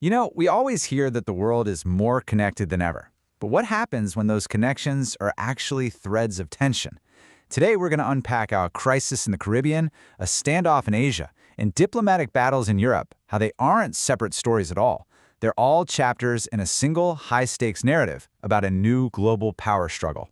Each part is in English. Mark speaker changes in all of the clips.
Speaker 1: We always hear that the world is more connected than ever. But what happens when those connections are actually threads of tension? Today, we're going to unpack how a crisis in the Caribbean, a standoff in Asia, and diplomatic battles in Europe, how they aren't separate stories at all. They're all chapters in a single high-stakes narrative about a new global power struggle.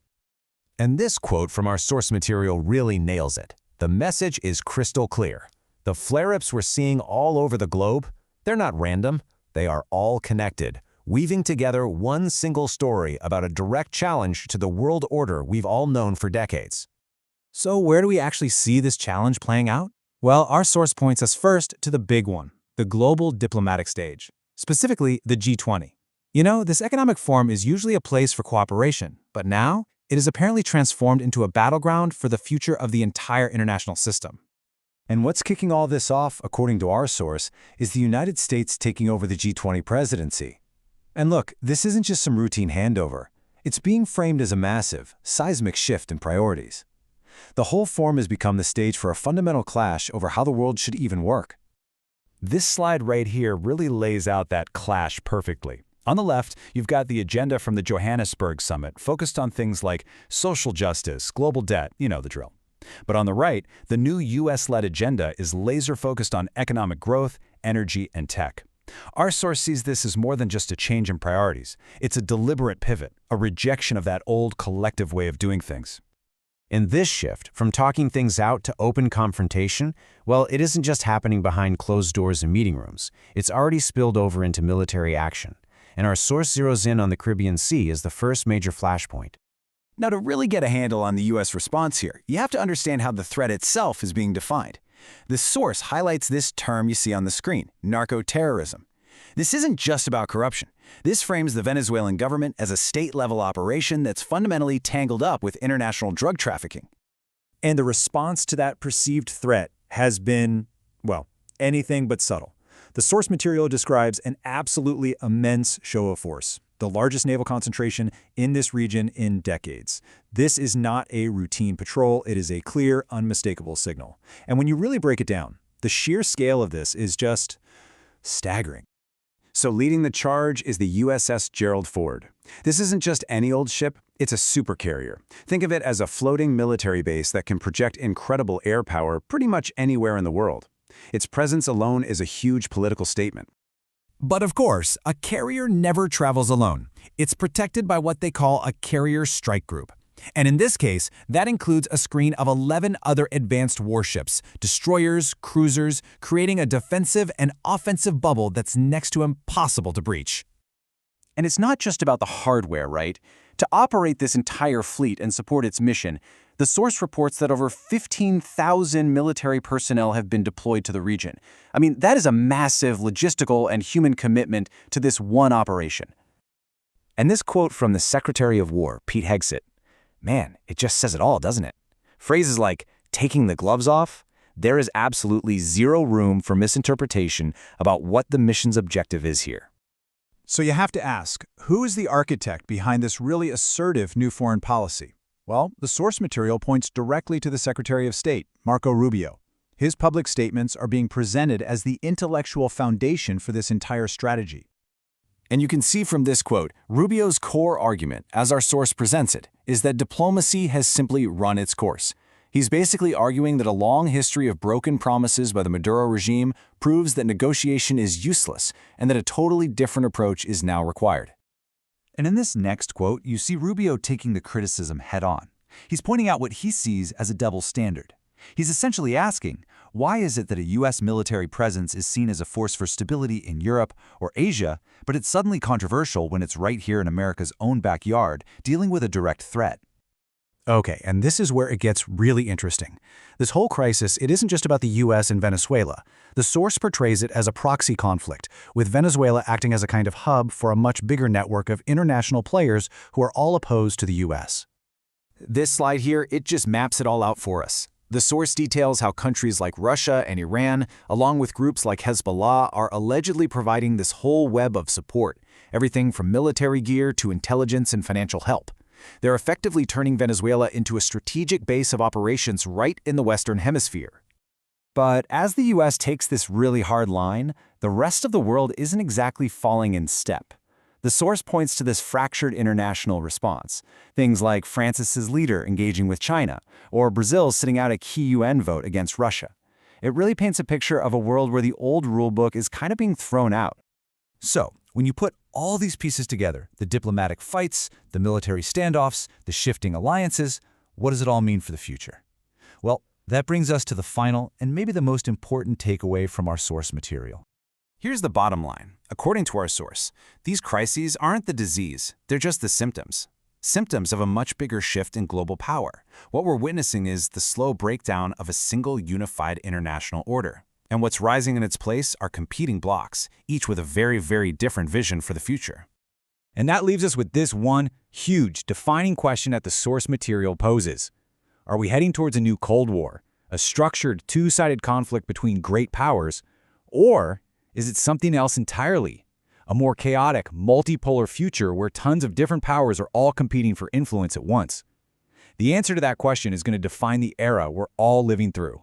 Speaker 2: And this quote from our source material really nails it. The message is crystal clear. The flare-ups we're seeing all over the globe, they're not random. They are all connected, weaving together one single story about a direct challenge to the world order we've all known for decades.
Speaker 3: So where do we actually see this challenge playing out? Well, our source points us first to the big one, the global diplomatic stage, specifically the G20. This economic forum is usually a place for cooperation, but now it is apparently transformed into a battleground for the future of the entire international system.
Speaker 2: And what's kicking all this off, according to our source, is the United States taking over the G20 presidency. And look, this isn't just some routine handover. It's being framed as a massive, seismic shift in priorities. The whole forum has become the stage for a fundamental clash over how the world should even work. This slide right here really lays out that clash perfectly. On the left, you've got the agenda from the Johannesburg summit, focused on things like social justice, global debt, the drill. But on the right, the new US-led agenda is laser-focused on economic growth, energy, and tech. Our source sees this as more than just a change in priorities. It's a deliberate pivot, a rejection of that old collective way of doing things. In this shift, from talking things out to open confrontation, well, it isn't just happening behind closed doors in meeting rooms. It's already spilled over into military action. And our source zeroes in on the Caribbean Sea as the first major flashpoint.
Speaker 4: Now, to really get a handle on the U.S. response here, you have to understand how the threat itself is being defined. The source highlights this term you see on the screen, narco-terrorism. This isn't just about corruption. This frames the Venezuelan government as a state-level operation that's fundamentally tangled up with international drug trafficking.
Speaker 3: And the response to that perceived threat has been, well, anything but subtle. The source material describes an absolutely immense show of force, the largest naval concentration in this region in decades. This is not a routine patrol, it is a clear, unmistakable signal. And when you really break it down, the sheer scale of this is just staggering.
Speaker 4: So leading the charge is the USS Gerald Ford. This isn't just any old ship, it's a supercarrier. Think of it as a floating military base that can project incredible air power pretty much anywhere in the world. Its presence alone is a huge political statement.
Speaker 2: But of course, a carrier never travels alone. It's protected by what they call a carrier strike group. And in this case, that includes a screen of 11 other advanced warships, destroyers, cruisers, creating a defensive and offensive bubble that's next to impossible to breach.
Speaker 4: And it's not just about the hardware, right? To operate this entire fleet and support its mission, the source reports that over 15,000 military personnel have been deployed to the region. I mean, that is a massive logistical and human commitment to this one operation. And this quote from the Secretary of War, Pete Hegseth, man, it just says it all, doesn't it? Phrases like, taking the gloves off, there is absolutely zero room for misinterpretation about what the mission's objective is here.
Speaker 5: So you have to ask, who is the architect behind this really assertive new foreign policy? Well, the source material points directly to the Secretary of State, Marco Rubio. His public statements are being presented as the intellectual foundation for this entire strategy.
Speaker 4: And you can see from this quote, Rubio's core argument, as our source presents it, is that diplomacy has simply run its course. He's basically arguing that a long history of broken promises by the Maduro regime proves that negotiation is useless and that a totally different approach is now required.
Speaker 1: And in this next quote, you see Rubio taking the criticism head-on. He's pointing out what he sees as a double standard. He's essentially asking, why is it that a U.S. military presence is seen as a force for stability in Europe or Asia, but it's suddenly controversial when it's right here in America's own backyard, dealing with a direct threat?
Speaker 3: Okay, and this is where it gets really interesting. This whole crisis, it isn't just about the US and Venezuela. The source portrays it as a proxy conflict, with Venezuela acting as a kind of hub for a much bigger network of international players who are all opposed to the US.
Speaker 4: This slide here, it just maps it all out for us. The source details how countries like Russia and Iran, along with groups like Hezbollah, are allegedly providing this whole web of support, everything from military gear to intelligence and financial help. They're effectively turning Venezuela into a strategic base of operations right in the Western Hemisphere. But as the US takes this really hard line, the rest of the world isn't exactly falling in step. The source points to this fractured international response, things like France's leader engaging with China, or Brazil sitting out a key UN vote against Russia. It really paints a picture of a world where the old rulebook is kind of being thrown out.
Speaker 1: So, when you put all these pieces together, the diplomatic fights, the military standoffs, the shifting alliances, what does it all mean for the future? Well, that brings us to the final and maybe the most important takeaway from our source material.
Speaker 4: Here's the bottom line. According to our source, these crises aren't the disease, they're just the symptoms. Symptoms of a much bigger shift in global power. What we're witnessing is the slow breakdown of a single unified international order. And what's rising in its place are competing blocks, each with a very, very different vision for the future.
Speaker 5: And that leaves us with this one huge, defining question that the source material poses. Are we heading towards a new Cold War, a structured, two-sided conflict between great powers, or is it something else entirely? A more chaotic, multipolar future where tons of different powers are all competing for influence at once? The answer to that question is going to define the era we're all living through.